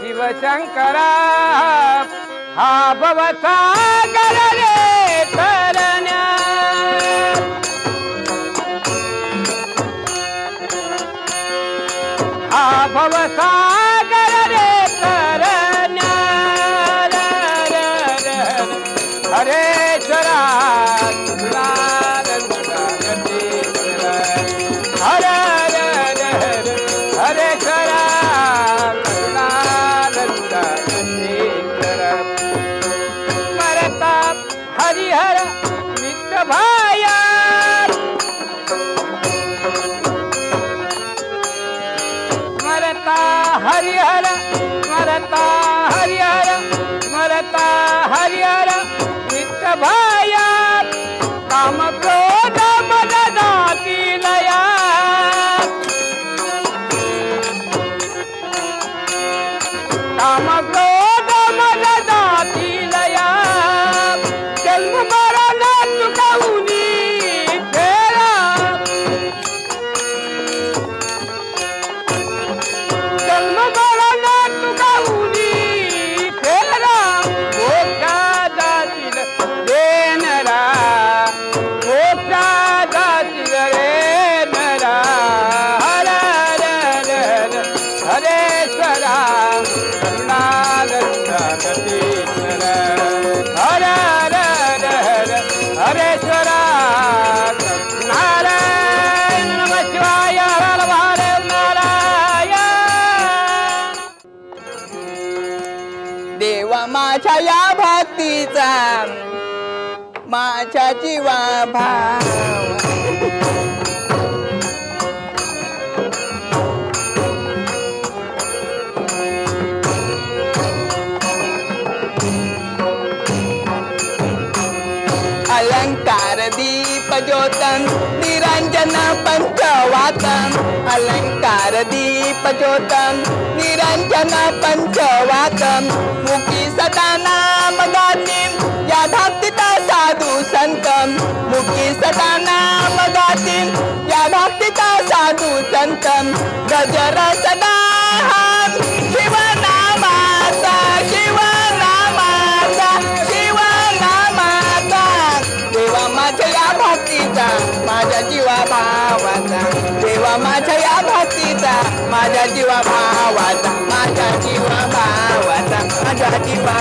शिवशंकरा हा भवसागर रे तरण्या हा भवसागर रे तरण्या हरेश्वरा हरेश्वरा मरता हरिहर मित्र भाया मरता हरिहर मरता हरिहर मरता हरिहर मित्र भाया काम क्रोध मद दाती लया काम क्रोध मद दाती लया जन्म मरण चुकाऊनी फेरा जन्म मरण चुकाऊनी फेरा मोक्षा जातील रे नरा मोक्षा जातील रे नरा हर हर हरेश्वरा हर हर हरेश्वरा नारायण नमः शिवाय हर महादेव नारायण देवा माझ्या या भक्तीचा माझ्या जीवा भाव अलंकार दीप ज्योतन निरंजन पंचवातन अलंकार दीप ज्योतन निरंजन पंचवातन मुखी सदा नाम गाती या भक्तिता साधू संतम मुखी सदा नाम गाती या भक्तिता साधू संतम गजर सदा शिवनामाचा शिवनामाचा शिवनामाचा देवा माझ्या या भक्तीचा माझ्या जीवा भावाचा देवा माझ्या या भक्तीचा माझ्या जीवा भावाचा माझ्या जीवा भावाचा माझ्या जीवा